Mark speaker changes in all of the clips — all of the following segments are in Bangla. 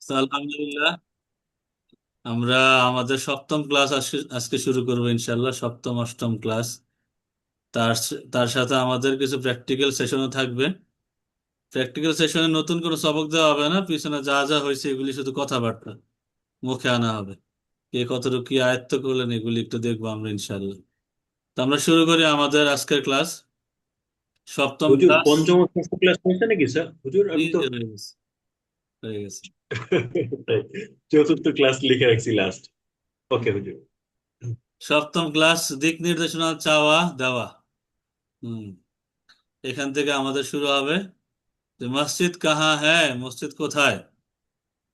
Speaker 1: তো আলহামদুলিল্লাহ, আমরা আমাদের সপ্তম ক্লাস আজকে শুরু করবো ইনশাল্লাহ। সপ্তম অষ্টম ক্লাস। তার তার সাথে আমাদের কিছু প্র্যাকটিক্যাল সেশনও থাকবে। প্র্যাকটিক্যাল সেশনে নতুন কোনো সবক দেওয়া হবে না, পিছনে যা যা হয়েছে এগুলি শুধু কথাবার্তা মুখে আনা হবে। কে কতটুকু কি আয়ত্ত করলেন এগুলি একটু দেখবো আমরা ইনশাল্লাহ। তো আমরা শুরু করি আমাদের আজকের ক্লাস। সপ্তম
Speaker 2: হুজুর
Speaker 1: ক্লাস।
Speaker 2: পঞ্চম ও ষষ্ঠ ক্লাস হয়েছে নাকি স্যার? হুজুর
Speaker 1: এই
Speaker 2: আমি তো
Speaker 1: যে হয়ে গেছে, হয়ে গেছে।
Speaker 2: তাই, চতুর্থ ক্লাস লিখে রাখছি লাস্ট। ওকে হুজুর।
Speaker 1: সপ্তম ক্লাস, দিক নির্দেশনা চাওয়া দেওয়া। হুম। এখান থেকে আমাদের শুরু হবে যে মসজিদ কাহা হ্যায়, মসজিদ কোথায়।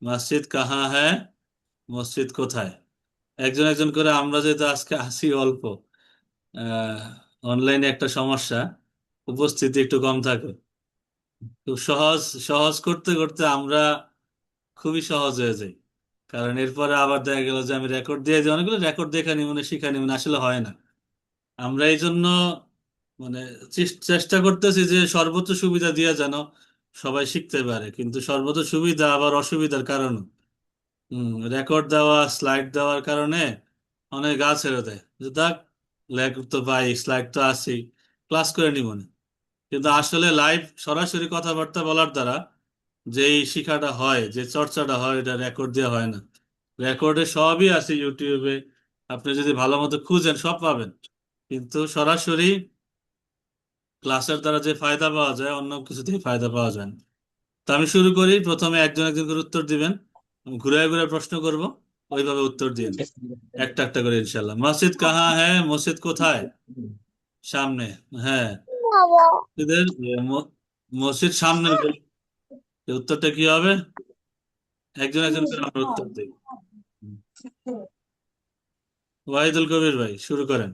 Speaker 1: মসজিদ কাহা হ্যায়, মসজিদ কোথায়। একজন একজন করে, আমরা যেহেতু আজকে আসি অল্প, অনলাইনে একটা সমস্যা, উপস্থিতি একটু কম থাকে। খুব সহজ সহজ করতে করতে আমরা খুবই সহজ হয়ে যাই। কারণ এরপরে আবার দেখা গেল যে আমি রেকর্ড দিয়ে দিই, অনেকগুলো রেকর্ড দেখা নি মনে শিখা নি মনে, আসলে হয় না। আমরা এই জন্য মানে চেষ্টা করতেছি যে সর্বোচ্চ সুবিধা দিয়ে যেন সবাই শিখতে পারে, কিন্তু সর্বোচ্চ সুবিধা আবার অসুবিধার কারণ। রেকর্ড দেওয়া, স্লাইড দেওয়ার কারণে অনেক গা ছেড়ে দেয় যে দেখ, লেখ তো পাই, স্লাইড তো আসি, ক্লাস করে নিব না। কিন্তু আসলে লাইভ সরাসরি কথাবার্তা বলার দ্বারা যেই শিক্ষাটা হয়, যে চর্চাটা হয়, এটা রেকর্ড দেওয়া হয় না। রেকর্ডে সবই আছে ইউটিউবে, আপনি যদি ভালো মতো খুঁজেন সব পাবেন। কিন্তু সরাসরি ক্লাসের দ্বারা যে ফায়দা পাওয়া যায় অন্য কিছুতেই ফায়দা পাওয়া যায় না। তো আমি শুরু করি, প্রথমে একজন একজন করে উত্তর দিবেন। আমি ঘুরে ঘুরে প্রশ্ন করব, ওইভাবে উত্তর দিন একটা একটা করে ইনশাল্লাহ। মসজিদ কাহা হ্যাঁ, মসজিদ কোথায়। সামনে। হ্যাঁ। এদের মসজিদ সামনের গলি। এই উত্তরটা কি হবে? একজন একজন করে আমরা উত্তর দিই। ওয়াহিদুল কবির ভাই শুরু করেন।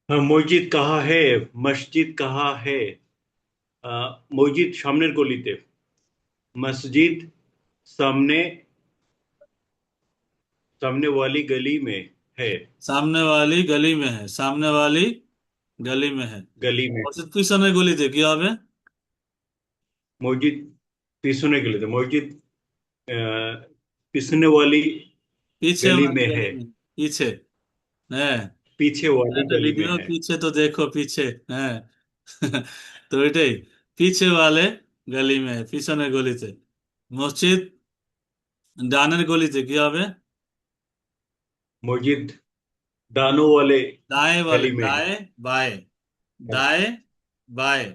Speaker 2: হ্যাঁ, মসজিদ কাহা হে, মসজিদ কাহা হে। মসজিদ সামনের গলিতে। মসজিদ सामने सामने वाली गली में है।
Speaker 1: সামনে वाली गली में है, সামনে वाली गली में है।
Speaker 2: गली में।
Speaker 1: মসজিদ পিছনের গলিতে কি হবে?
Speaker 2: मस्जिद পিছনে গলিতে। मस्जिद पिछने वाली
Speaker 1: पीछे
Speaker 2: गली
Speaker 1: वाली
Speaker 2: में है।
Speaker 1: गली में, पीछे। হ্যাঁ।
Speaker 2: पीछे वाली
Speaker 1: একটা
Speaker 2: गली में
Speaker 1: ভিডিও,
Speaker 2: है।
Speaker 1: পিছে তো দেখো পিছে। হ্যাঁ। তো এটাই, পিছে ওয়ালে গলি মে, পিছনের গলিতে। মসজিদ ডানের গলিতে কি হবে?
Speaker 2: मस्जिद दानों वाले
Speaker 1: দায়ে वाले,
Speaker 2: गली में है।
Speaker 1: দায়ে बाए, दाए बाए।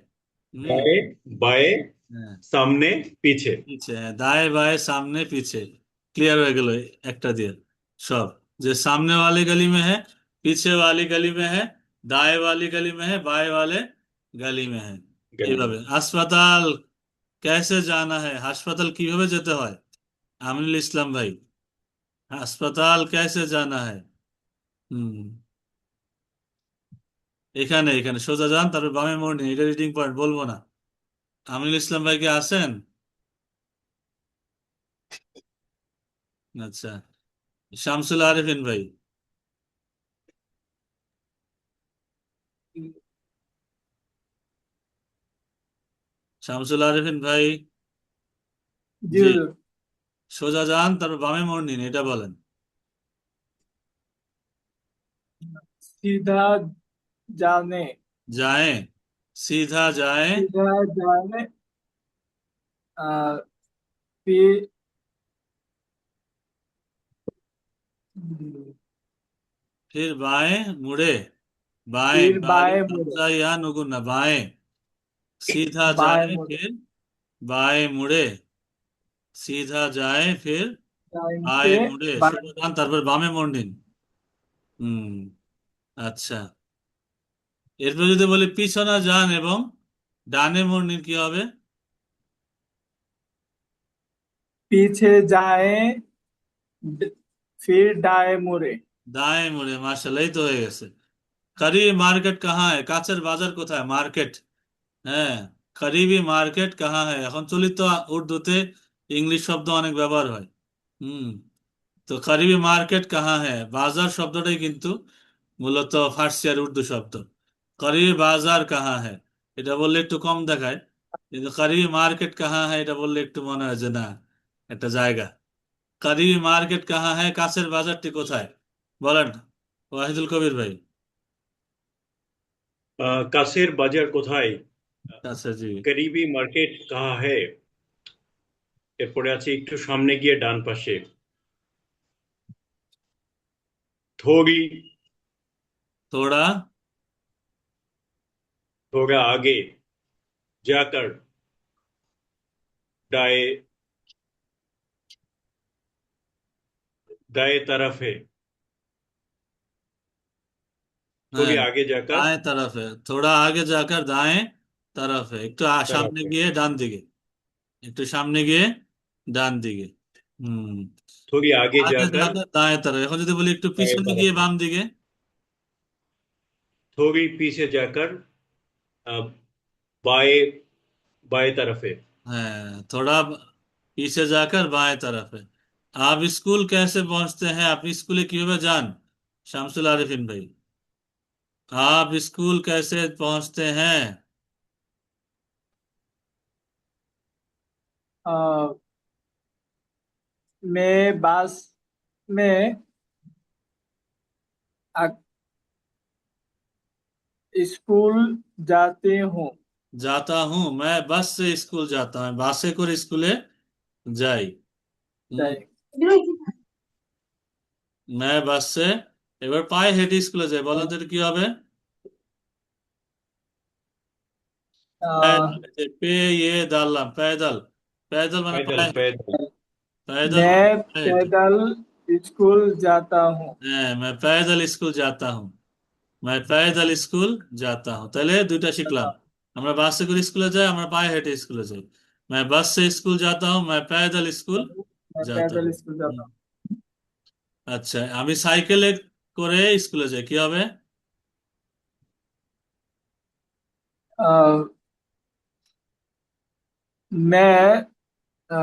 Speaker 1: हम्म।
Speaker 2: दाएं बाएं
Speaker 1: হ্যাঁ।
Speaker 2: सामने पीछे।
Speaker 1: পিছে, হ্যাঁ, দায়ে বায়ে সামনে পিছে। ক্লিয়ার হয়ে গেল একটা দিয়ে সব। যে সামনে वाली गली में है, पीछे वाली गली में है, दाएं वाली गली में है, बाएं वाले गली में है।
Speaker 2: गली
Speaker 1: এইভাবে।
Speaker 2: में।
Speaker 1: হাসপাতাল कैसे जाना है, হাসপাতাল কিভাবে যেতে হয়। আমিনুল ইসলাম ভাই, হাসপাতাল कैसे जाना है। হুম। এখানে এখানে সোজা যান, তারপর বামে মোড় নিন, এটা রিডিং পয়েন্ট বলবো না। আমিনুল ইসলাম ভাই কি আছেন? আচ্ছা। শামসুল আরেফিন ভাই। শামসুল আরেফিন ভাই।
Speaker 3: জি
Speaker 1: জি।
Speaker 3: হুজুর।
Speaker 1: সোজা যান, তারপর বামে মোড় নিন, এটা বলেন।
Speaker 3: सीधा जाने।
Speaker 1: जाएं, सीधा जाएं।
Speaker 3: सीधा जाने। आ, फिर
Speaker 1: फिर बाएं मुड़े। बाएं,
Speaker 3: फिर
Speaker 1: बारी
Speaker 3: बाएं मुड़े।
Speaker 1: हमजा या नुकुन ना, बाएं। सीधा
Speaker 3: बाएं
Speaker 1: जाए
Speaker 3: मुड़े
Speaker 1: फिर बाएं मुड़े। सीधा जाए फिर
Speaker 3: जाएंगे।
Speaker 1: बाएं मुड़े,
Speaker 3: बाएं।
Speaker 1: সোজা যান তারপর বামে মোড় নিন। হুম। আচ্ছা। এরপর যদি বলি পিছনে যান এবং ডানে মোড় নিন, কি হবে?
Speaker 3: पीछे जाए। ड- फिर दाएं मुड़े।
Speaker 1: দায়ে মুড়ে, মার্শাল্লাহ, এই তো হয়ে গেছে। করিবি মার্কেট কাহা है, কাছের বাজার কোথায়, মার্কেট। হ্যাঁ। করিবি মার্কেট কাহা है, এখন চলিত উর্দুতে ইংলিশ শব্দ অনেক ব্যবহার হয়। হুম। তো করিবি মার্কেট কাহা है, বাজার শব্দটাই কিন্তু মূলত ফার্সি আর উর্দু শব্দ। করিবি বাজার কাহা है, এটা বললে একটু কম দেখায়। কিন্তু করিবি মার্কেট কাহা है এটা বললে একটু মনে হয় যে না, একটা জায়গা। কারিবি মার্কেট কাহা হ্যায়, কাছের বাজারটি কোথায়? বলেন ওয়াহিদুল কবির ভাই।
Speaker 2: কাছের বাজার কোথায়?
Speaker 1: আচ্ছা জি।
Speaker 2: করিবি মার্কেট কাহা হে। এরপরে আছে একটু সামনে গিয়ে ডান পাশে। থোড়ি
Speaker 1: थोड़ा
Speaker 2: थोड़ा आगे जाकर दाएं दाएं तरफ है।
Speaker 1: হ্যাঁ,
Speaker 2: थोड़ी आगे जाकर
Speaker 1: दाएं तरफ है, थोड़ा आगे जाकर दाएं तरफ है, একটু
Speaker 2: तरफ
Speaker 1: সামনে
Speaker 2: है।
Speaker 1: গিয়ে ডান দিকে, একটু সামনে গিয়ে ডান দিকে। হুম।
Speaker 2: थोड़ी आगे
Speaker 1: আগে
Speaker 2: जाकर
Speaker 1: যাকে দায়ের तरफ, এখন যদি বলি একটু
Speaker 2: दाएं
Speaker 1: পিছনে গিয়ে
Speaker 2: तरफ है।
Speaker 1: বাম দিকে।
Speaker 2: थोड़ी पीछे जाकर अ, बाएं बाएं तरफ है।
Speaker 1: হ্যাঁ, थोड़ा पीछे जाकर बाएं तरफ है। आप स्कूल कैसे पहुंचते हैं, আপনি স্কুলে কিভাবে যান? শামসুল আরিফিন ভাই। आप स्कूल कैसे पहुंचते हैं?
Speaker 3: अ, मैं बस में अ- स्कूल जाती हूँ।
Speaker 1: जाता हूँ, मैं बस से स्कूल जाता हूँ, বাসে করে স্কুলে যাই। হুম।
Speaker 3: যাই।
Speaker 1: मैं বাস से, এবার পায়ে হেঁটে স্কুলে যাই, বলেন তো এটা কি হবে?
Speaker 3: अ,
Speaker 1: पैदल, पे ये डालলাম पैदल, पैदल মানে
Speaker 2: पैदल
Speaker 1: পায়ে হেঁটে,
Speaker 2: पैदल।
Speaker 1: पैदल মানে
Speaker 3: मैं
Speaker 1: পায়ে হেঁটে।
Speaker 3: पैदल स्कूल जाता हूँ।
Speaker 1: হ্যাঁ, मैं पैदल स्कूल जाता हूँ, मैं पैदल स्कूल जाता हूँ, তাহলে দুইটা শিখলাম। আমরা বাসে করে স্কুলে যাই, আমরা পায়ে হেঁটে স্কুলে যাই। मैं बस से स्कूल जाता हूँ, मैं पैदल स्कूल
Speaker 3: मैं
Speaker 1: जाता
Speaker 3: पैदल
Speaker 1: हूँ।
Speaker 3: स्कूल
Speaker 1: হুম।
Speaker 3: जाता
Speaker 1: আচ্ছা, আমি সাইকেলে করে স্কুলে যাই, কি হবে?
Speaker 3: हूँ। मैं अ,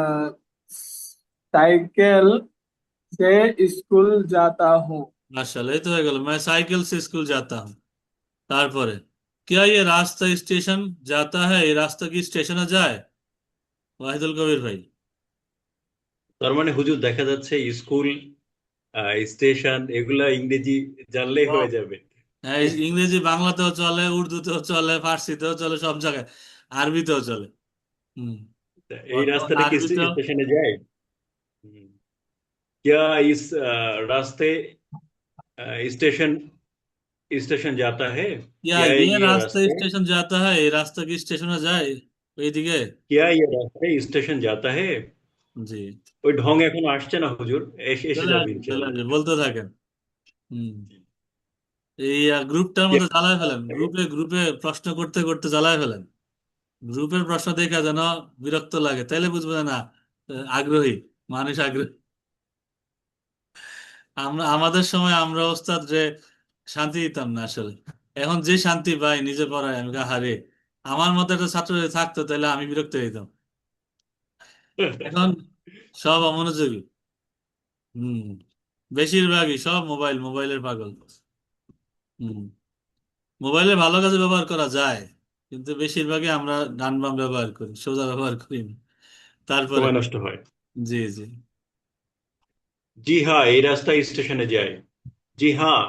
Speaker 3: साइकिल से स्कूल जाता हूँ।
Speaker 1: মাশাআল্লাহ, এই তো হয়ে গেল, मैं साइकिल से स्कूल जाता हूँ। তারপরে, क्या ये रास्ता स्टेशन जाता है, এই রাস্তা কি স্টেশনে যায়? ওয়াহিদুল কবির ভাই।
Speaker 2: তার মানে হুজুর দেখা যাচ্ছে স্কুল স্টেশন এগুলা ইংরেজি জানলেই
Speaker 1: সব।
Speaker 2: হয়ে যাবে।
Speaker 1: হ্যাঁ, ইংরেজি বাংলাতেও চলে, উর্দুতেও চলে, ফার্সিতেও চলে, সব জায়গায়, আরবিতেও চলে। হুম।
Speaker 2: এই
Speaker 1: বর্তমানে
Speaker 2: রাস্তাটা কি
Speaker 1: আরবিতেও।
Speaker 2: স্টেশনে যায়? हम्म, क्या इस रास्ते स्टेशन स्टेशन जाता है?
Speaker 1: क्या
Speaker 2: क्या
Speaker 1: ये
Speaker 2: ये
Speaker 1: রাস্তা
Speaker 2: रास्ते
Speaker 1: স্টেশন যাতা है, এই রাস্তা কি স্টেশনে যায় এইদিকে?
Speaker 2: क्या ये रास्ते स्टेशन जाता है?
Speaker 1: জি।
Speaker 2: ওই ঢং এখন আসছে না হুজুর, এসে
Speaker 1: চলে
Speaker 2: যাবে
Speaker 1: আসবে, চলে
Speaker 2: ইনশাল্লাহ।
Speaker 1: আসবে, বলতে থাকেন। হুম। এই গ্রুপটার মধ্যে জ্বালায় ফেলেন, গ্রুপে গ্রুপে প্রশ্ন করতে করতে জ্বালায় ফেলেন। গ্রুপের প্রশ্ন দেখা যেন বিরক্ত লাগে, তাইলে বুঝবে না আগ্রহী, মানুষ আগ্রহী। আমরা আমাদের সময় আমরা ওস্তাদ রে শান্তি দিতাম না আসলে। এখন যে শান্তি পাই নিজে পড়ায়, আমি হারে, আমার মতো একটা ছাত্র যদি থাকতো তাহলে আমি বিরক্ত হইতাম। এখন সব অমনোযোগী। হুম। বেশিরভাগই সব মোবাইলের পাগল। হুম। মোবাইলে ভালো কাজে ব্যবহার করা যায়, কিন্তু বেশিরভাগই আমরা ডান বাম ব্যবহার করি, সোজা ব্যবহার করি না। তারপরে,
Speaker 2: সময় নষ্ট হয়।
Speaker 1: জি জি।
Speaker 2: জি হ্যাঁ, এই রাস্তা স্টেশনে যায়। জি হ্যাঁ,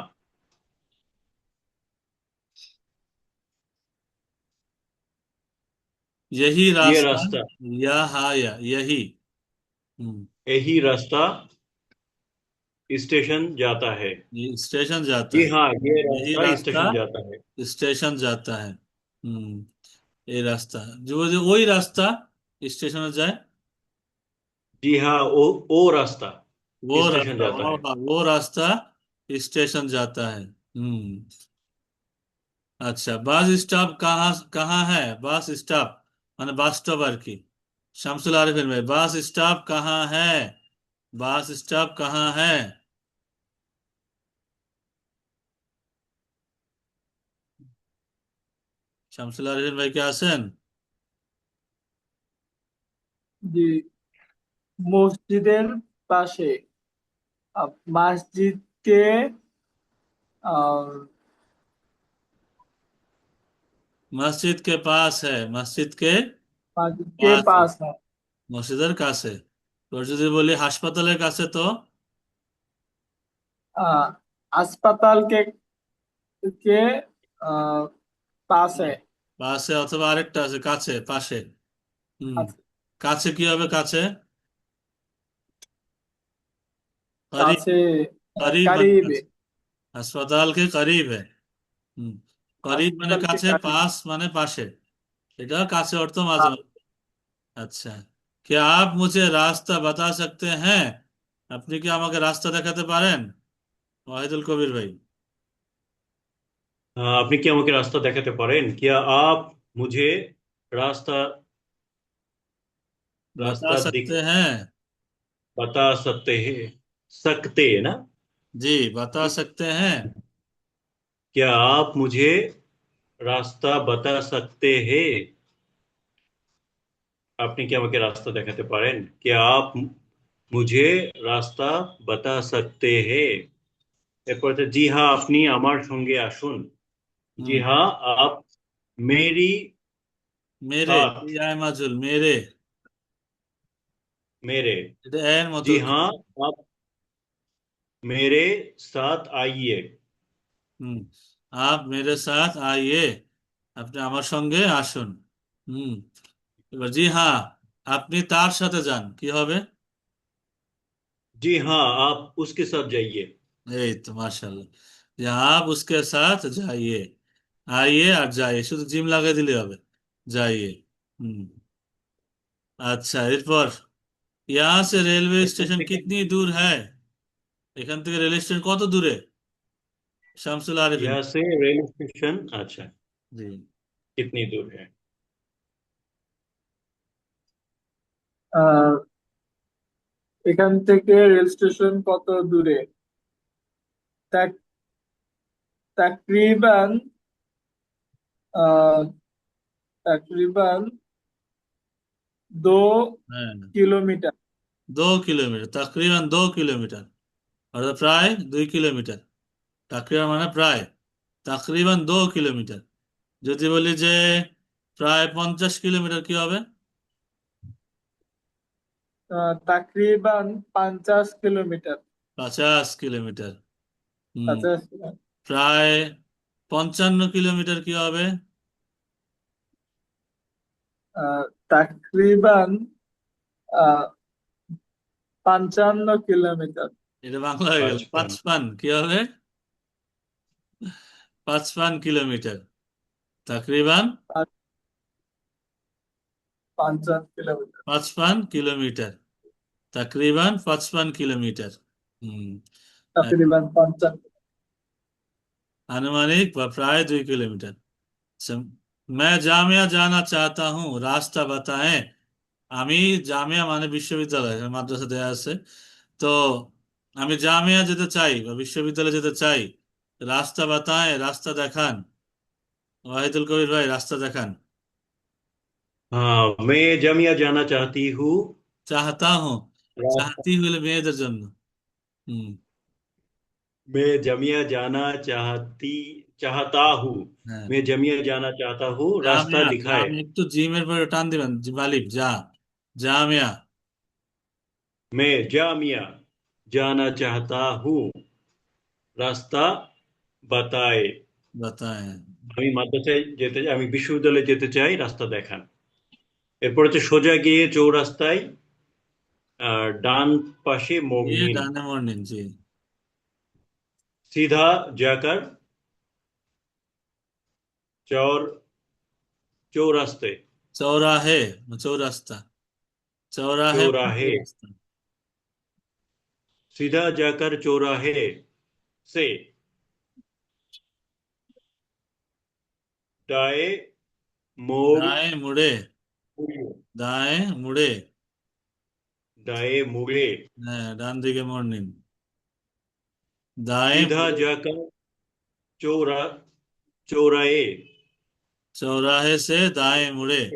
Speaker 1: यही
Speaker 2: ये
Speaker 1: रास्ता,
Speaker 2: रास्ता
Speaker 1: या हा या यही। हम्म।
Speaker 2: यही रास्ता स्टेशन जाता है।
Speaker 1: ये स्टेशन जाता
Speaker 2: जी
Speaker 1: है,
Speaker 2: हाँ, ये
Speaker 1: यही
Speaker 2: रास्ता
Speaker 1: रास्ता
Speaker 2: स्टेशन जाता है।
Speaker 1: स्टेशन जाता है। এই রাস্তা, जो जो ওই রাস্তা স্টেশনে যায়।
Speaker 2: जी हाँ, वो रास्ता
Speaker 1: वो
Speaker 2: स्टेशन
Speaker 1: रास्ता,
Speaker 2: जाता है।
Speaker 1: वो रास्ता स्टेशन जाता है। আচ্ছা, বাস স্টপ कहाँ कहाँ है, বাস স্টপ মানে বাস স্টপ আর কি। শামসুল আরিফিন ভাই, বাস স্টপ कहाँ है, বাস স্টপ कहाँ है? শামসুল আরিফিন ভাই কে আছেন?
Speaker 3: जी। মসজিদের পাশে। মসজিদ के
Speaker 1: মসজিদ के पास है, মসজিদ के
Speaker 3: मस्जिद के
Speaker 1: पास है,
Speaker 3: पास है।
Speaker 1: মসজিদের কাছে। এবার যদি বলি হাসপাতালের কাছে তো
Speaker 3: আহ अस्पताल के पास है।
Speaker 1: পাশে, অথবা আরেকটা আছে কাছে, পাশে। হুম।
Speaker 3: আচ্ছা,
Speaker 1: কাছে কি হবে, কাছে? करीब।
Speaker 3: কাছে
Speaker 1: करीब মানে
Speaker 3: करीब है।
Speaker 1: কাছে। হাসপাতাল কে করিব है। হুম। করিব মানে
Speaker 3: अस्पताल के
Speaker 1: কাছে,
Speaker 3: करीब।
Speaker 1: পাস মানে পাশে। এটা কাছে অর্থ মাঝে
Speaker 3: हाँ,
Speaker 1: মাঝে। আচ্ছা, क्या आप मुझे रास्ता बता सकते हैं? আপনি কি আমাকে রাস্তা দেখাতে পারেন, ওয়াহিদুল কবির ভাই?
Speaker 2: আপনি কি আমাকে রাস্তা দেখাতে পারেন? কিয়া আপ মুঝে রাস্তা
Speaker 1: बता
Speaker 2: রাস্তা দিক
Speaker 1: सकते हैं।
Speaker 2: বাতা সকতে না?
Speaker 1: जी, बता सकते हैं।
Speaker 2: क्या आप मुझे রাস্তা বাতা সকতে হে? আপনি কি আমাকে রাস্তা দেখাতে পারেন? क्या आप मुझे রাস্তা বাতা সকতে হে? এরপর হচ্ছে, জি হ্যাঁ, আপনি আমার সঙ্গে আসুন। জি
Speaker 1: हम्म।
Speaker 2: हाँ, आप मेरी
Speaker 1: मेरे,
Speaker 2: साथ
Speaker 1: আয় মাজুল, মেরে।
Speaker 2: मेरे
Speaker 1: এটা এর মতো।
Speaker 2: जी हाँ, आप मेरे साथ आइए।
Speaker 1: হুম। আপ মেরে সাথ আইয়ে, আপনি আমার সঙ্গে আসুন। হুম। এবার জি হ্যাঁ, আপনি তার সাথে যান, কি হবে?
Speaker 2: जी हाँ, आप उसके साथ जाइए।
Speaker 1: এই তো মাশাআল্লাহ। যে আপ উসকে সাথ যাইয়ে, আইয়ে আর যাইয়ে শুধু জিম লাগাই দিলে হবে, যাইয়ে। হুম। আচ্ছা, এরপর यहाँ से रेलवे
Speaker 2: এরপর
Speaker 1: स्टेशन
Speaker 2: থেকে
Speaker 1: कितनी दूर है? এখান থেকে রেল স্টেশন কত দূরে, শামসুল আরিফিন?
Speaker 2: यहाँ से रेल स्टेशन, अच्छा,
Speaker 1: জি।
Speaker 2: कितनी दूर है?
Speaker 3: আহ, এখান থেকে রেল স্টেশন কত দূরে? তাক- তাকরিবান আহ, তাকরিবান 2
Speaker 1: হ্যাঁ,
Speaker 3: কিলোমিটার।
Speaker 1: 2 কিলোমিটার, তাকরিবান 2 কিলোমিটার, অর্থাৎ প্রায় 2 কিলোমিটার। তাকরিবান মানে প্রায়, তাকরিবান 2 কিলোমিটার। যদি বলি যে প্রায় 50 কিলোমিটার, কি হবে?
Speaker 3: তাকরিবান 50 কিলোমিটার।
Speaker 1: 50 কিলোমিটার। হুম।
Speaker 3: 50 কিলোমিটার।
Speaker 1: প্রায় 55 কিলোমিটার, কি হবে?
Speaker 3: তাকরিবান আহ, 55 কিলোমিটার।
Speaker 1: এটা বাংলা হয়ে গেল,
Speaker 2: 55।
Speaker 1: পাঁচপান কি হবে? 55 কিলোমিটার, তাকরিবান
Speaker 3: পাঁচ- 55 কিলোমিটার।
Speaker 1: 55 কিলোমিটার, তাকরিবান 55 কিলোমিটার। হুম।
Speaker 3: তাকরিবান 55।
Speaker 1: আনুমানিক বা প্রায় 2 কিলোমিটার। আচ্ছা, मैं जामिया जाना चाहता हूँ, रास्ता बताएं। আমি জামিয়া মানে বিশ্ববিদ্যালয়, মাদ্রাসা দেয়া আছে। তো আমি জামিয়া যেতে চাই বা বিশ্ববিদ্যালয়ে যেতে চাই, রাস্তা বাতায়, রাস্তা দেখান। ওয়াহিদুল কবির ভাই, রাস্তা দেখান।
Speaker 2: हाँ, मैं जामिया जाना चाहती हूँ।
Speaker 1: চাহতা হুঁ,
Speaker 2: रास्ता
Speaker 1: চাহতি হলে মেয়েদের জন্য। হুম।
Speaker 2: मैं जामिया जाना चाहता हूँ।
Speaker 1: হ্যাঁ,
Speaker 2: मैं जामिया जाना चाहता हूँ, रास्ता
Speaker 1: জামিয়া,
Speaker 2: दिखाए।
Speaker 1: জামিয়া একটু জিমের পরে টান দিবেন, মালিক যা, জামিয়া
Speaker 2: मैं जामिया जाना चाहता हूँ, রাস্তা বাতায়।
Speaker 1: বাতায়।
Speaker 2: আমি মাদ্রাসায় যেতে চাই, আমি বিশ্ববিদ্যালয়ে যেতে চাই, রাস্তা দেখান। এরপর হচ্ছে, সোজা গিয়ে চৌরাস্তায় ডান পাশে মোড়
Speaker 1: ये
Speaker 2: নিন।
Speaker 1: ডানে মোড় নিন, জি।
Speaker 2: सीधा जाकर चौर चौरास्ते
Speaker 1: চৌরাহে, চৌরাস্তা, চৌরাহে মানে
Speaker 2: चौराहे
Speaker 1: চৌরাস্তা।
Speaker 2: सीधा जाकर चौराहे से दाएं मोड़
Speaker 1: দায়ে মুড়ে,
Speaker 2: मुड़िए।
Speaker 1: দায়ে মুড়ে।
Speaker 2: दाएं मुड़े
Speaker 1: হ্যাঁ, ডান দিকে মোড় নিন, দায়ে
Speaker 2: सीधा
Speaker 1: মুড়ে।
Speaker 2: जाकर चौरा चौराहे
Speaker 1: চৌরাহে সে দায়ে মুড়ে।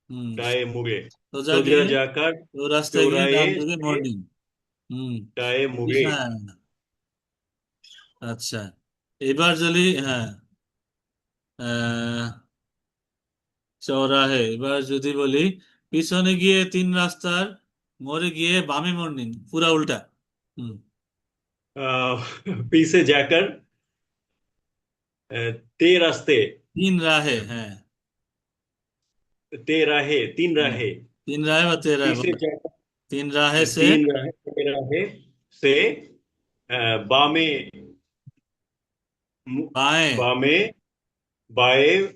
Speaker 1: হুম।
Speaker 2: दाएं मुड़े
Speaker 1: সোজা
Speaker 2: सोजा
Speaker 1: গিয়ে
Speaker 2: जाकर
Speaker 1: চৌরাস্তায় গিয়ে
Speaker 2: चौराहे
Speaker 1: ডান দিকে মোড়
Speaker 2: से
Speaker 1: নিন। হুম।
Speaker 2: दाएं मुड़े।
Speaker 1: হ্যাঁ। আচ্ছা, এবার যদি হ্যাঁ, চৌরাহে, এবার যদি বলি পিছনে গিয়ে 3 রাস্তার मोड़े गए बामे मोड़नी पूरा उल्टा।
Speaker 2: पीछे जाकर ते रास्ते,
Speaker 1: तीन राहें हैं।
Speaker 2: ते राहे, तीन
Speaker 1: हाँ,
Speaker 2: राहे,
Speaker 1: तीन राहें व तेरह
Speaker 2: पीछे
Speaker 1: बोलो।
Speaker 2: जाकर
Speaker 1: तीन राहें से
Speaker 2: तीन राहे, ते राहे से बामे, मु-
Speaker 1: बाएं
Speaker 2: बामे, बाएं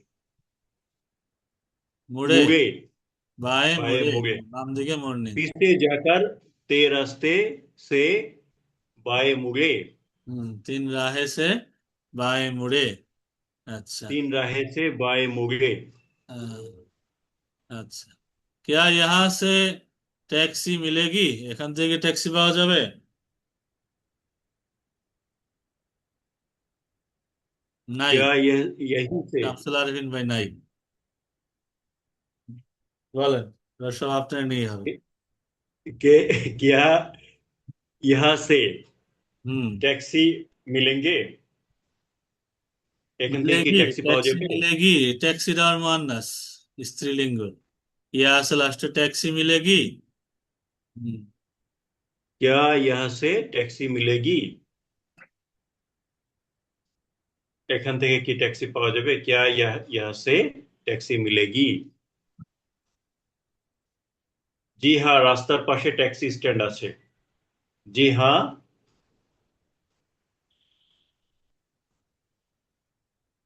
Speaker 1: मुड़े।
Speaker 2: मुड़े,
Speaker 1: बाएं
Speaker 2: बाएं
Speaker 1: मुड़े
Speaker 2: मुड़े,
Speaker 1: बाम दिके मोड़नी।
Speaker 2: पीछे जाकर ते रास्ते से बाएं मुड़े,
Speaker 1: तीन राहें से बाएं मुड़े। अच्छा।
Speaker 2: तीन राहे से बाएं मुड़े।
Speaker 1: हाँ, अच्छा। क्या यहाँ से टैक्सी मिलेगी? এখান থেকে ট্যাক্সি পাওয়া যাবে? নাই।
Speaker 2: क्या यह यहीं से,
Speaker 1: শামসুল আরফিন ভাই নাই। বলেন, এবার সব আপনার নিয়ে হবে।
Speaker 2: क्या यहाँ से
Speaker 1: হুম।
Speaker 2: टैक्सी मिलेंगे, এখান থেকে কি
Speaker 1: মিলেগি,
Speaker 2: ট্যাক্সি পাওয়া
Speaker 1: ট্যাক্সি
Speaker 2: যাবে?
Speaker 1: মিলেগি। ট্যাক্সি দেওয়ার মুয়ান্নাস, স্ত্রীলিঙ্গ। ইয়া আছে লাস্টে ট্যাক্সি মিলেগি। হুম।
Speaker 2: क्या यहाँ से टैक्सी मिलेगी, এখান থেকে কি ট্যাক্সি পাওয়া যাবে? क्या यहाँ से टैक्सी मिलेगी? জি হ্যাঁ, রাস্তার পাশে ট্যাক্সি স্ট্যান্ড আছে। জি হ্যাঁ,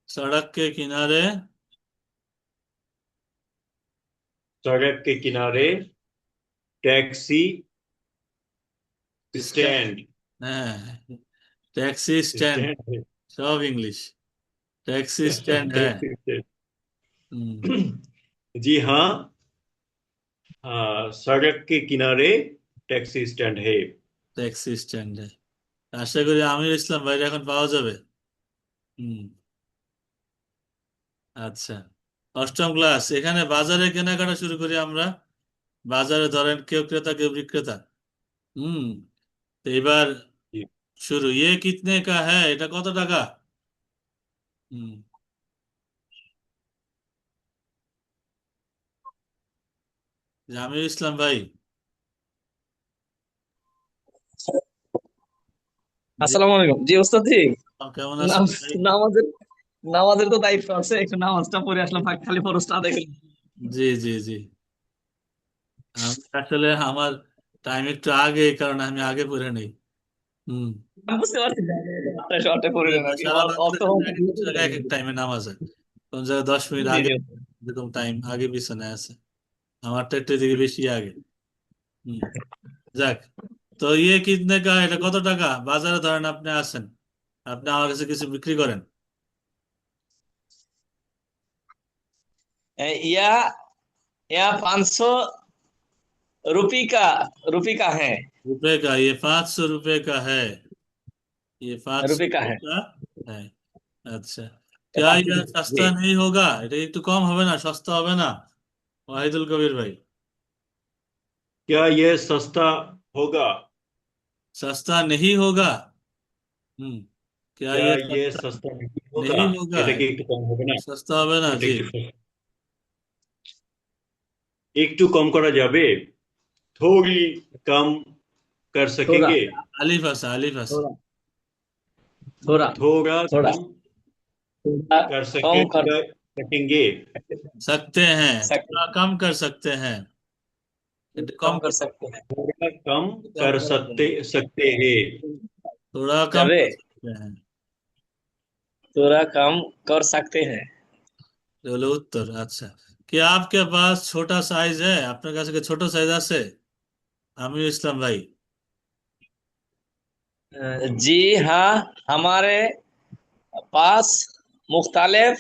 Speaker 1: सड़क के किनारे
Speaker 2: सड़क के किनारे टैक्सी
Speaker 1: स्टैंड।
Speaker 2: स्टैंड,
Speaker 1: হ্যাঁ, ট্যাক্সি স্ট্যান্ড।
Speaker 2: स्टैंड है।
Speaker 1: সব ইংলিশ। ট্যাক্সি স্ট্যান্ড হ্যাঁ।
Speaker 2: Taxi stand.
Speaker 1: হুম।
Speaker 2: जी हाँ, सड़क के किनारे टैक्सी स्टैंड है।
Speaker 1: ট্যাক্সি স্ট্যান্ডে আশা করি আমির ইসলাম ভাইরা এখন পাওয়া যাবে। হুম। আচ্ছা, অষ্টম ক্লাস। এখানে বাজারে কেনাকাটা শুরু করি আমরা। বাজারে ধরেন কেউ ক্রেতা কেউ বিক্রেতা। হুম। তো এবার
Speaker 2: जी,
Speaker 1: শুরু, ইয়ে কিতনে কা হ্যাঁ, এটা কত টাকা? হুম। আমির ইসলাম ভাই। জি,
Speaker 4: আসসালামু আলাইকুম। জি ওস্তাদ জি,
Speaker 1: কেমন আছেন
Speaker 4: নাম-
Speaker 1: ভাই?
Speaker 4: নামাজের নামাজের তো দায়িত্ব আছে, একটু নামাজটা পড়ে আসলাম, খালি ফরজটা আদায় করলাম।
Speaker 1: জি জি জি। আমি আসলে আমার টাইম একটু আগে, এই কারণে আমি আগে পড়ে নেই। হুম।
Speaker 4: আমি বুঝতে পারছি যে আটটায় আটটায় পড়ে নেন আর কি।
Speaker 1: সারা
Speaker 4: অর্থ
Speaker 1: বাংলাদেশে এক এক জায়গায় এক এক টাইমে নামাজ হয়। কোন জায়গায় 10 মিনিট
Speaker 4: জি
Speaker 1: আগে,
Speaker 4: জি।
Speaker 1: এরকম টাইম আগে পিছনে আছে। আমারটা একটু দিকে বেশি আগে। হুম। যাক, তো ইয়ে কিতনে কা, এটা কত টাকা? বাজারে ধরেন আপনি আছেন, আপনি আমার কাছে কিছু বিক্রি করেন।
Speaker 4: या या 500 रुपये का है।
Speaker 1: रुपए का, ये 500 रुपए का है। ये पाँच सौ
Speaker 4: रुपये का
Speaker 1: रुपये
Speaker 4: है।
Speaker 1: का है। अच्छा। क्या
Speaker 4: 500
Speaker 1: यह
Speaker 4: रुपये,
Speaker 1: सस्ता
Speaker 4: जी।
Speaker 1: नहीं होगा? এটা একটু কম হবে না, সস্তা হবে না? ওয়াহিদুল কবির ভাই।
Speaker 2: क्या यह सस्ता होगा?
Speaker 1: सस्ता नहीं होगा। क्या
Speaker 2: क्या
Speaker 1: ये
Speaker 2: ये
Speaker 1: सस्ता
Speaker 2: सस्ता नहीं होगा?
Speaker 1: नहीं होगा?
Speaker 2: এটা কি একটু কম হবে না?
Speaker 1: सस्ता হবে না
Speaker 2: এটা
Speaker 1: জি।
Speaker 2: একটু কম করা যাবে? थोड़ी कम कर
Speaker 4: थोड़ा
Speaker 2: सकेंगे?
Speaker 1: आलिफ আছে, आलिफ আছে।
Speaker 4: थोड़ा थोड़ा
Speaker 2: थोड़ा
Speaker 4: थोड़ा
Speaker 2: कम
Speaker 4: थोड़ा
Speaker 2: कर
Speaker 4: कम कर
Speaker 2: सकेंगे?
Speaker 1: सकते हैं,
Speaker 4: सकते
Speaker 1: थोड़ा कम कर सकते हैं। একটু কম
Speaker 4: कम कर सकते हैं।
Speaker 2: थोड़ा कम
Speaker 1: কম
Speaker 2: कर
Speaker 1: করা
Speaker 2: सकते
Speaker 1: যাবে।
Speaker 2: सकते हैं।
Speaker 1: थोड़ा कम
Speaker 4: যাবে,
Speaker 1: कर सकते हैं।
Speaker 4: थोड़ा कम कर सकते हैं।
Speaker 1: হলো উত্তর। আচ্ছা, কি आपके पास छोटा साइज है? আপনার কাছে কি ছোট সাইজ আছে? আমির ইসলাম ভাই।
Speaker 4: जी हाँ, हमारे पास मुख्तलिफ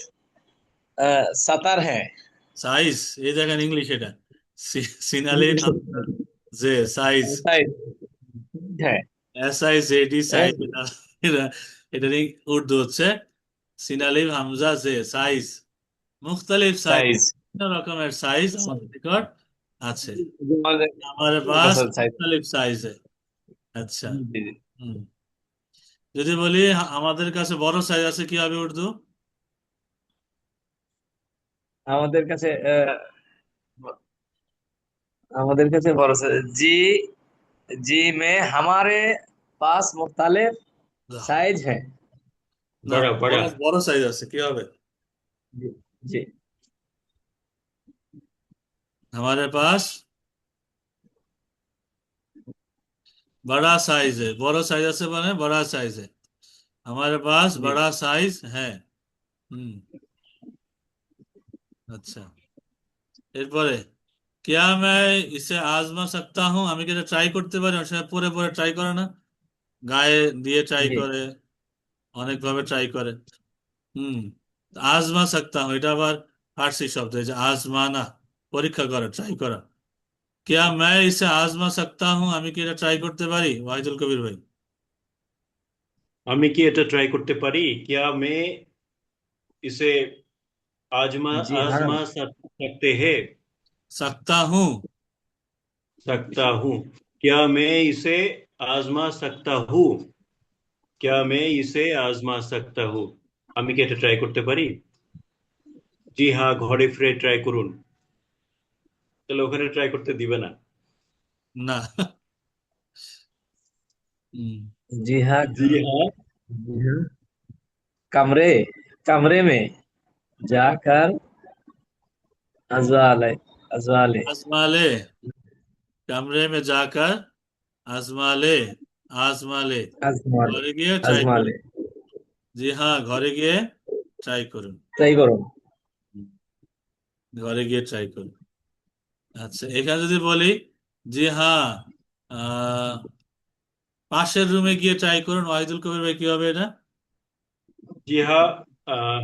Speaker 4: सतर है।
Speaker 1: সাইজ, এই দেখেন ইংলিশ এটা। সিনালি যে সাইজ,
Speaker 4: ऐसा है।
Speaker 1: SIZD size. এটা এটা এটার উর্দু হচ্ছে সিনালিম হামজা জে সাইজ। মুখতালিফ সাইজ,
Speaker 4: साइज
Speaker 1: বিভিন্ন রকমের সাইজ আমাদের নিকট আছে।
Speaker 4: हमारे
Speaker 1: আমার পাস
Speaker 4: साइज।
Speaker 1: মুখতালিফ সাইজ। আচ্ছা।
Speaker 4: जी जी।
Speaker 1: হুম। যদি বলি আমাদের কাছে বড় সাইজ আছে, কি হবে উর্দু?
Speaker 4: আমাদের কাছে আমাদের কাছে বড় জি जी में हमारे पास मुख्तलिफ साइज है।
Speaker 1: না,
Speaker 2: बड़ा
Speaker 1: বড়
Speaker 2: बड़ा
Speaker 1: বড় সাইজ আছে, কি হবে?
Speaker 4: जी जी
Speaker 1: हमारे पास बड़ा साइज है, বড় সাইজ আছে মানে বড় সাইজ है। हमारे पास
Speaker 4: जी
Speaker 1: बड़ा साइज है। হুম, আচ্ছা। এরপরে क्या मैं इसे आजमा सकता हूँ, আমি কি এটা ট্রাই করতে পারি? অনেক সময় পরে পরে ট্রাই করে না, গায়ে দিয়ে ট্রাই
Speaker 4: जी
Speaker 1: করে, অনেকভাবে ট্রাই করে। হুম, আজমা সাকতা হুঁ এটা আবার ফার্সি শব্দ, এই যে আজমানা, পরীক্ষা করা, ট্রাই করা। क्या मैं इसे आजमा सकता हूँ, আমি কি এটা ট্রাই করতে পারি ওয়াহিদুল কবির ভাই?
Speaker 2: আমি কি এটা ট্রাই করতে পারি? क्या मैं इसे आजमा
Speaker 4: जी हाँ
Speaker 2: आजमा सकते हैं?
Speaker 1: सकता हूँ।
Speaker 2: सकता हूँ। क्या मैं इसे आजमा सकता हूँ? क्या मैं इसे आजमा सकता हूँ? আমি কি এটা ট্রাই করতে পারি? জি হ্যাঁ, ঘরে ফিরে ট্রাই করুন। তাহলে ওখানে ট্রাই করতে দিবে না।
Speaker 1: না। হুম,
Speaker 4: जी हाँ
Speaker 2: জি হ্যাঁ,
Speaker 4: जी हाँ कमरे कमरे में जाकर अजवाले अजवाले
Speaker 1: आजमा ले, कमरे में जाकर आजमा ले, आजमा ले,
Speaker 4: अजमाले
Speaker 1: ঘরে গিয়ে ট্রাই
Speaker 4: अजमाले
Speaker 1: করুন। জি হ্যাঁ, ঘরে গিয়ে ট্রাই করুন।
Speaker 4: ट्राई करो।
Speaker 1: হুম, ঘরে গিয়ে ট্রাই করুন। আচ্ছা, এখানে যদি বলি জি হ্যাঁ, আহ, পাশের রুমে গিয়ে ট্রাই করুন, ওয়াহিদুল কবির ভাই, কি হবে এটা?
Speaker 2: জি হ্যাঁ, আহ,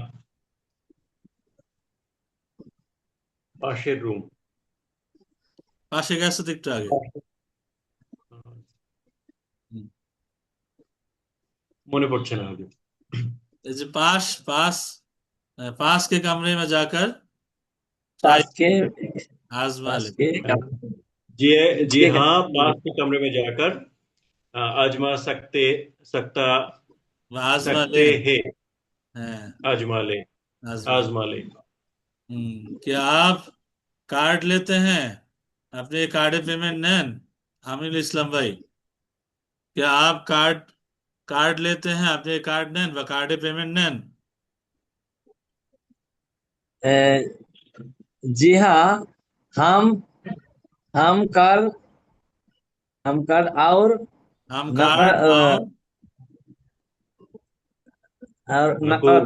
Speaker 2: পাশের রুম।
Speaker 1: পাশে গেছে তো একটু আগে। হুম,
Speaker 2: মনে পড়ছে না আগে।
Speaker 1: এই যে পাশ পাশ, पास के कमरे में जाकर ट्राई,
Speaker 4: पास के
Speaker 1: आजमा
Speaker 4: पास
Speaker 1: ले।
Speaker 4: के कमरे
Speaker 2: जी जी
Speaker 4: के
Speaker 2: हाँ,
Speaker 4: कमरे
Speaker 2: पास के कमरे में जाकर आजमा सकता
Speaker 1: आजमा ले।
Speaker 2: सकते हैं।
Speaker 1: हाँ,
Speaker 2: आजमा ले,
Speaker 1: आजमा।
Speaker 2: आजमा ले।
Speaker 1: क्या आप कार्ड लेते हैं, अपने कार्डে পেমেন্ট নেন? আমিনুল ইসলাম ভাই, क्या आप कार्ड कार्ड लेते हैं, আপনি কার্ড নেন বা কার্ডে পেমেন্ট নেন?
Speaker 4: अ, जी हाँ हम हम कल हम कल और
Speaker 1: हम
Speaker 4: नकद
Speaker 1: कार्ड
Speaker 4: और
Speaker 2: नकुल,
Speaker 4: नकद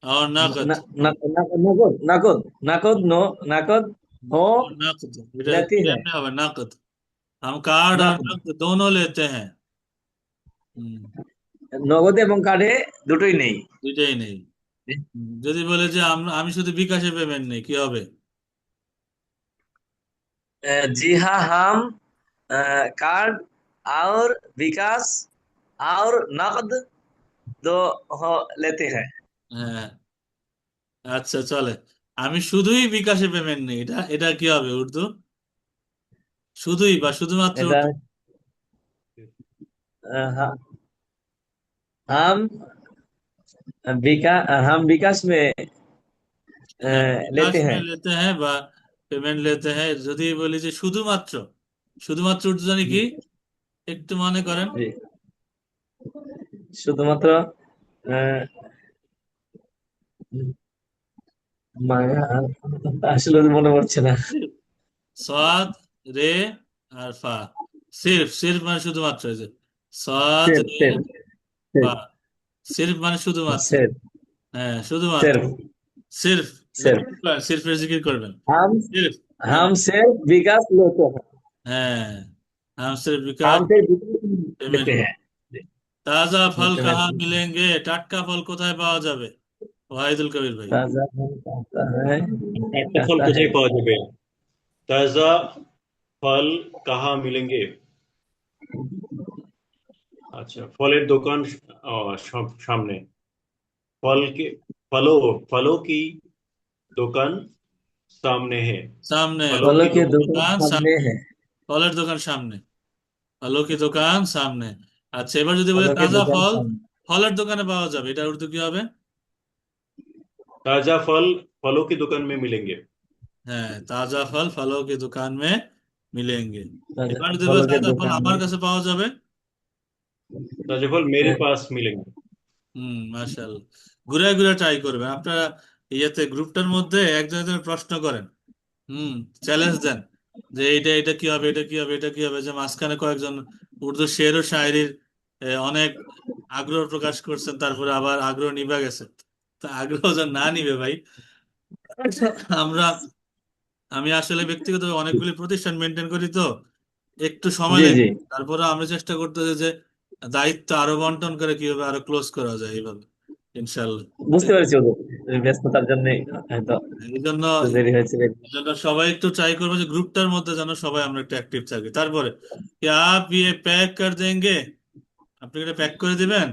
Speaker 1: और नकद,
Speaker 4: नकद नकद नकद नो नकद हो
Speaker 1: और नकद, এটা
Speaker 4: लेती है
Speaker 1: কেমনে হবে नकद? हम कार्ड और
Speaker 4: नकद
Speaker 1: नकद दोनों लेते हैं। হুম,
Speaker 4: নগদ এবং কার্ডে দুটোই নেই।
Speaker 1: দুইটাই নেই। যদি বলে যে আমি শুধু বিকাশে পেমেন্ট নেই, কি হবে?
Speaker 4: जी हाँ हम कार्ड और विकास और नकद दो हो लेते हैं।
Speaker 1: হ্যাঁ, আচ্ছা চলে, আমি শুধুই বিকাশে পেমেন্ট নেই, এটা এটা কি হবে উর্দু? শুধুই বা শুধুমাত্র
Speaker 4: এটা
Speaker 1: উর্দু?
Speaker 4: हाँ, हम हम विकास में
Speaker 1: হ্যাঁ, বিকাশ
Speaker 4: लेते
Speaker 1: মে
Speaker 4: हैं।
Speaker 1: লেতে হ্যাঁ বা পেমেন্ট লেতে হ্যাঁ, যদি বলি যে শুধুমাত্র, শুধুমাত্র উর্দু জানি কি, একটু মনে করেন।
Speaker 4: জি শুধুমাত্র আহ, মায়া আসলে মনে পড়ছে না।
Speaker 1: সাদ, রে আর ফা, সির্ফ, সির্ফ মানে শুধুমাত্র, এই যে সাদ
Speaker 4: সের
Speaker 1: রে
Speaker 4: সের
Speaker 1: ফা, সির্ফ মানে শুধুমাত্র।
Speaker 4: সের
Speaker 1: হ্যাঁ, শুধুমাত্র,
Speaker 4: সের
Speaker 1: সির্ফ,
Speaker 4: সের
Speaker 1: সির্ফের জিকির করবেন,
Speaker 4: हम
Speaker 1: সির্ফ। হ্যাঁ,
Speaker 4: हम सिर्फ विकास लेते हैं।
Speaker 1: হ্যাঁ, हम सिर्फ विकास
Speaker 4: हम सिर्फ विकास
Speaker 1: पेमेंट।
Speaker 4: लेते हैं।
Speaker 1: ताजा फल
Speaker 4: पेमेंट
Speaker 1: कहाँ मिलेंगे, টাটকা ফল কোথায় পাওয়া যাবে ওয়াহিদুল কবির ভাই?
Speaker 4: ताजा फल कहता है
Speaker 2: টাটকা ফল
Speaker 4: कहता है
Speaker 2: কোথায় পাওয়া যাবে? তাজা ফল কাহা মিলেঙ্গে? আচ্ছা, ফলের দোকান সামনে। फल के फलों फलों की दुकान सामने है।
Speaker 1: সামনে,
Speaker 2: फलों
Speaker 4: फलों
Speaker 2: की
Speaker 4: की
Speaker 2: दुकान
Speaker 4: दुकान
Speaker 1: দোকান
Speaker 4: सामने
Speaker 1: সামনে,
Speaker 4: है।
Speaker 1: ফলের দোকান সামনে, ফলো কি দোকান সামনে। আচ্ছা, এবার যদি বলে
Speaker 4: फलों की
Speaker 1: তাজা
Speaker 4: दुकान
Speaker 1: ফল
Speaker 4: सामने
Speaker 1: ফলের দোকানে পাওয়া যাবে, এটা উর্দু কি হবে?
Speaker 2: ताजा फल फलों की दुकान में मिलेंगे।
Speaker 1: হ্যাঁ, তাজা ফল ফলো কি দোকান মে मिलेंगे। এবার দেব
Speaker 4: फलों के
Speaker 1: তাজা ফল
Speaker 4: दुकान
Speaker 1: আমার
Speaker 4: में
Speaker 1: কাছে পাওয়া যাবে।
Speaker 2: ताजे फल मेरे
Speaker 4: अ,
Speaker 2: पास मिलेंगे।
Speaker 1: মাশাআল্লাহ। ঘুরে ঘুরে ট্রাই করবেন আপনারা। ইয়েতে গ্রুপটার মধ্যে একজন একজন প্রশ্ন করেন, চ্যালেঞ্জ দেন যে এটা এটা কি হবে, এটা কি হবে, এটা কি হবে। যে মাঝখানে কয়েকজন উর্দু শের ও শায়েরির অনেক আগ্রহ প্রকাশ করছেন, তারপরে আবার আগ্রহ নিভে গেছে। তা আগ্রহ যেন না নিবে ভাই। আমরা আমি আসলে ব্যক্তিগত অনেকগুলি প্রতিষ্ঠান মেনটেন করি, তো একটু সময়
Speaker 4: जी
Speaker 1: লাগে।
Speaker 4: जी
Speaker 1: তারপরে আমরা চেষ্টা করতেছি যে দায়িত্ব আরো বন্টন করে কিভাবে আরো ক্লোজ করা যায় এইভাবে, ইনশাল্লাহ।
Speaker 4: বুঝতে পেরেছি হুজুর ব্যস্ততার জন্য হয়তো
Speaker 1: এই জন্য
Speaker 4: একটু দেরি হয়েছে
Speaker 1: এই জন্য সবাই একটু ট্রাই করবো যে গ্রুপটার মধ্যে যেন সবাই আমরা একটু অ্যাক্টিভ থাকি। তারপরে কি আপ ইয়ে প্যাক কর দেंगे, আপনি এটা প্যাক করে দিবেন?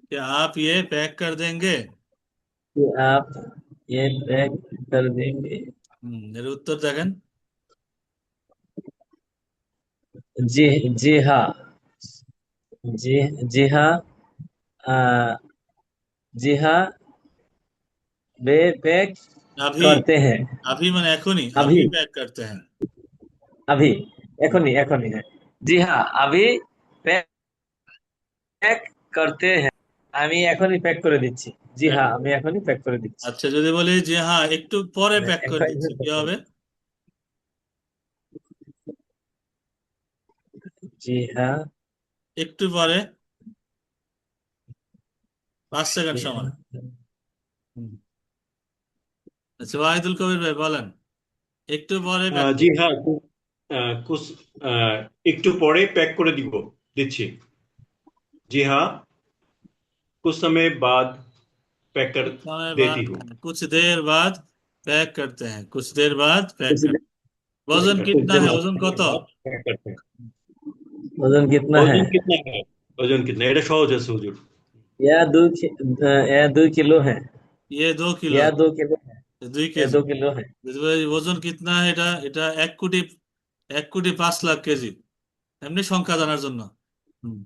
Speaker 1: কি আপ ইয়ে প্যাক কর देंगे?
Speaker 4: कि आप ये पैक कर देंगे।
Speaker 1: এর উত্তর দেখেন।
Speaker 4: जी जी हाँ जी जी हाँ अ, जी हाँ वे पैक
Speaker 1: अभी,
Speaker 4: करते हैं
Speaker 1: अभी মানে এখনই,
Speaker 4: अभी
Speaker 1: अभी पैक करते हैं।
Speaker 4: अभी एखनी एखनी है जी हाँ अभी पैक करते हैं আমি এখনই প্যাক করে দিচ্ছি জি
Speaker 1: প্যাক,
Speaker 4: হ্যাঁ আমি এখনই প্যাক করে দিচ্ছি
Speaker 1: আচ্ছা যদি বলি যে হ্যাঁ একটু পরে
Speaker 4: মানে
Speaker 1: প্যাক করে
Speaker 4: এখনই
Speaker 1: দিচ্ছি, কি
Speaker 4: প্যাক করে
Speaker 1: হবে?
Speaker 4: দিচ্ছি। জি হ্যাঁ
Speaker 1: একটু পরে, 5 সেকেন্ড
Speaker 4: জি
Speaker 1: সময়।
Speaker 4: হ্যাঁ
Speaker 1: হুম। আচ্ছা ওয়াহিদুল কবির ভাই বলেন, একটু পরে প্যাক
Speaker 2: জি
Speaker 1: করুন।
Speaker 2: हाँ कुछ একটু পরে पैक করে দিচ্ছি। जी हाँ कुछ समय बाद पैक कर
Speaker 1: कुछ समय
Speaker 2: देती
Speaker 1: बाद,
Speaker 2: हूँ।
Speaker 1: कुछ देर बाद पैक करते हैं, कुछ देर बाद पैक
Speaker 4: कुछ
Speaker 1: करते हैं। वजन
Speaker 2: कुछ
Speaker 1: कितना
Speaker 2: देर
Speaker 1: है, वजन কত?
Speaker 2: बाद पैक करते हैं।
Speaker 4: वजन कितना है
Speaker 2: ওজন कितना है, ওজন कितना এটা সহজ আছে হুজুর।
Speaker 4: यह 2 किलो है
Speaker 1: ये 2 কিলো,
Speaker 4: यह 2 किलो है
Speaker 1: দুই
Speaker 4: यह
Speaker 1: কেজি
Speaker 4: 2 किलो है
Speaker 1: যদি বলি ওজন কিতনা है, এটা এটা 1,05,00,000 কেজি, এমনি সংখ্যা জানার জন্য। হুম,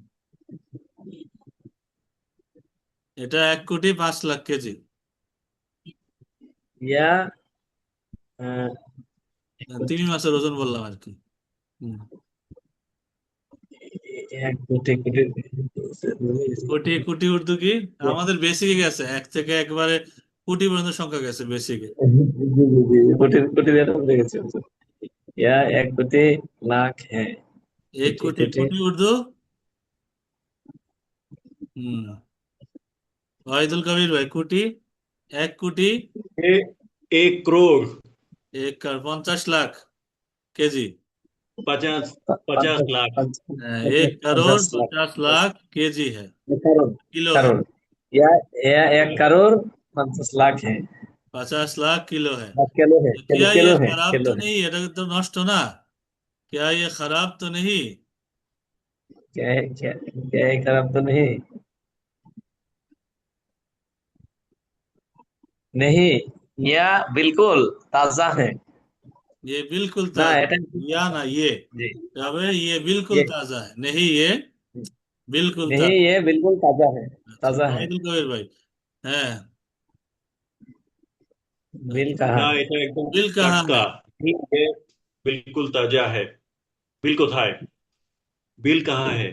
Speaker 1: এটা 1,05,00,000 কেজি।
Speaker 4: यह अ,
Speaker 1: তিমি মাছের ওজন বললাম আর কি। হুম।
Speaker 4: এক কোটি কোটি
Speaker 1: কোটি কোটি উর্দু কি? আমাদের বেসিকে গেছে, 1 থেকে একবারে কোটি পর্যন্ত সংখ্যা গেছে বেসিকে।
Speaker 4: কোটি কোটি দিয়ে তো ভুলে গেছি यह 1 कोटी लाख है
Speaker 1: এক
Speaker 4: कोटी
Speaker 1: কোটি
Speaker 4: कोटी
Speaker 1: কোটি উর্দু। হুম, ওয়াহিদুল কবির ভাই, কোটি, 1 কোটি,
Speaker 2: ये 1 करोड़
Speaker 1: 50,00,000 কেজি।
Speaker 2: 50 लाख।
Speaker 4: 50 लाख
Speaker 1: 1 करोड़ 50 लाख केजी है,
Speaker 4: करोड़
Speaker 1: किलो है।
Speaker 4: करोड़ यह 1 करोड़ 50 लाख है
Speaker 1: 50 लाख किलो है।
Speaker 4: किलो है
Speaker 1: क्या ये
Speaker 4: किलो है
Speaker 1: खराब
Speaker 4: किलो
Speaker 1: तो
Speaker 4: है
Speaker 1: नहीं, এটা তো নষ্ট না? क्या ये खराब तो नहीं?
Speaker 4: क्या है खराब तो नहीं नहीं यह बिल्कुल ताजा है
Speaker 1: ये बिल्कुल
Speaker 4: ना
Speaker 1: ताजा
Speaker 4: এটা
Speaker 1: है। या ना ये,
Speaker 4: जी
Speaker 1: अब ये बिल्कुल
Speaker 4: ये
Speaker 1: ताजा है, नहीं ये बिल्कुल
Speaker 4: नहीं
Speaker 1: ताजा।
Speaker 4: ये बिल्कुल
Speaker 1: আচ্ছা
Speaker 4: ताजा है
Speaker 1: ওয়াহিদুল কবির ভাই, হ্যাঁ,
Speaker 4: बिल कहाँ
Speaker 2: না
Speaker 4: है
Speaker 2: এটা একদম
Speaker 1: बिल कहाँ
Speaker 2: টাটকা।
Speaker 1: है?
Speaker 2: ये बिल्कुल ताजा है। বিল কোথায়? বিল कहाँ है?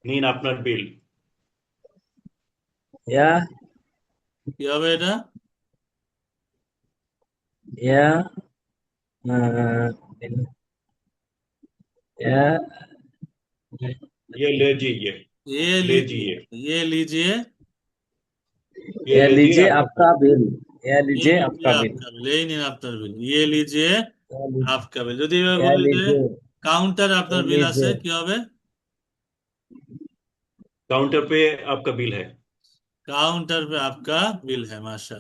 Speaker 2: নিন আপনার বিল।
Speaker 4: यह
Speaker 1: কি হবে এটা?
Speaker 4: यह अ, यह
Speaker 2: ये ले जाइए।
Speaker 1: ये
Speaker 2: ले
Speaker 1: लीजिए,
Speaker 2: जाइए।
Speaker 1: ये लीजिए,
Speaker 2: ये
Speaker 4: यह
Speaker 2: ले जाइए
Speaker 4: लीजिए
Speaker 2: आपका
Speaker 4: आपका बिल यह
Speaker 1: ये
Speaker 4: लीजिए
Speaker 1: लीजिए
Speaker 4: आपका बिल
Speaker 1: आपका बिल, এই নিন আপনার বিল, ये लीजिए आपका বিল। যদি এবার
Speaker 4: यह
Speaker 1: বলি যে
Speaker 4: लीजिए
Speaker 1: কাউন্টারে আপনার
Speaker 4: यह
Speaker 1: বিল আছে,
Speaker 4: लीजिए
Speaker 1: কি হবে?
Speaker 2: काउंटर पे आपका बिल है।
Speaker 1: কাউন্টার पे आपका बिल है, মাশা।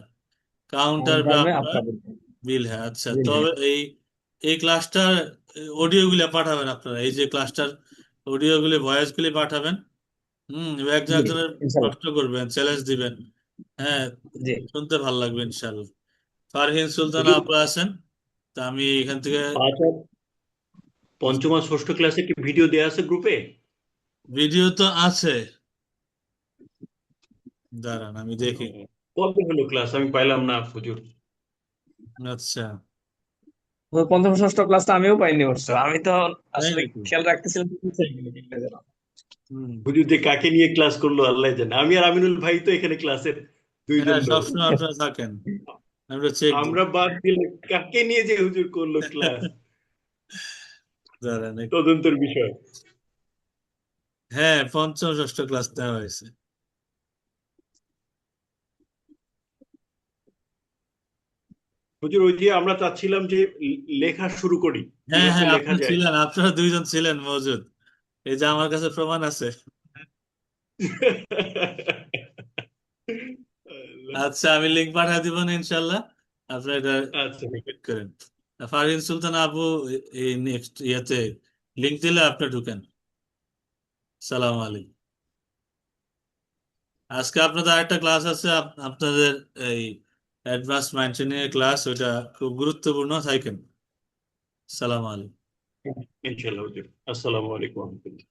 Speaker 1: কাউন্টার पे
Speaker 4: काउंटर में
Speaker 1: आपका
Speaker 4: आपका बिल है
Speaker 1: বিল হ্যাঁ। আচ্ছা
Speaker 4: बिल है
Speaker 1: তবে এই এই ক্লাসটার অডিও গুলো পাঠাবেন আপনারা, এই যে ক্লাসটার অডিও গুলি, ভয়েস গুলি পাঠাবেন। একজন
Speaker 4: जी
Speaker 1: একজনের
Speaker 4: इंशाल्लाह
Speaker 1: প্রশ্ন করবেন, চ্যালেঞ্জ দিবেন। হ্যাঁ,
Speaker 4: जी
Speaker 1: শুনতে ভালো লাগবে ইনশাল্লাহ। ফারহিন সুলতানা
Speaker 2: হুজুর
Speaker 1: আপু আছেন, তা আমি এখান থেকে
Speaker 2: পাঁচ আর পঞ্চম আর ষষ্ঠ ক্লাসে কি ভিডিও দেয়া আছে গ্রুপে?
Speaker 1: ভিডিও তো আছে, দাঁড়ান আমি দেখি।
Speaker 2: কবে হলো ক্লাস? আমি পাইলাম না হুজুর।
Speaker 1: আচ্ছা
Speaker 4: পঞ্চম ষষ্ঠ ক্লাসটা আমিও পাইনি অবশ্য, আমি তো
Speaker 1: তাই
Speaker 4: আসলে
Speaker 1: নাকি?
Speaker 4: খেয়াল রাখতেছিলাম কি হচ্ছে এগুলো, এগুলো যেন।
Speaker 1: হুম।
Speaker 2: হুজুর যে কাকে নিয়ে ক্লাস করলো আল্লাহ জানে, আমি আর আমিনুল ভাই তো এখানে ক্লাসের দুইজন
Speaker 1: হ্যাঁ,
Speaker 2: লোক।
Speaker 1: সবসময় আপনারা থাকেন, আমরা চেক দিই।
Speaker 2: আমরা বাদ দিলে কাকে নিয়ে যে হুজুর করলো ক্লাস,
Speaker 1: দাঁড়ান
Speaker 2: তদন্তের বিষয়।
Speaker 1: হ্যাঁ, পঞ্চম ষষ্ঠ ক্লাস নেওয়া হয়েছে।
Speaker 2: হুজুর ওই যে আমরা চাচ্ছিলাম যে লেখা শুরু করি,
Speaker 1: হ্যাঁ
Speaker 2: কিভাবে
Speaker 1: হ্যাঁ,
Speaker 2: লেখা
Speaker 1: আপনি
Speaker 2: যায়।
Speaker 1: ছিলেন, আপনারা দুইজন ছিলেন মজুদ, এই যে আমার কাছে প্রমাণ আছে। আচ্ছা, আমি লিঙ্ক পাঠিয়ে দিব না ইনশাল্লাহ, আপনারা এটা
Speaker 2: আচ্ছা
Speaker 1: চেক করেন। ফারহিন সুলতান আপু, এই নেক্সট ইয়েতে লিঙ্ক দিলে আপনি ঢুকেন। সালাম আলাইকুম। আজকে আপনাদের আরেকটা ক্লাস আছে, আপনাদের এই অ্যাডভান্স মেনটেনিং এর ক্লাস, ওইটা খুব গুরুত্বপূর্ণ, থাকেন। সালাম আলাইকুম।
Speaker 2: ইনশাল্লাহ হুজুর, আসসালামু আলাইকুম রহমতুল্লাহ।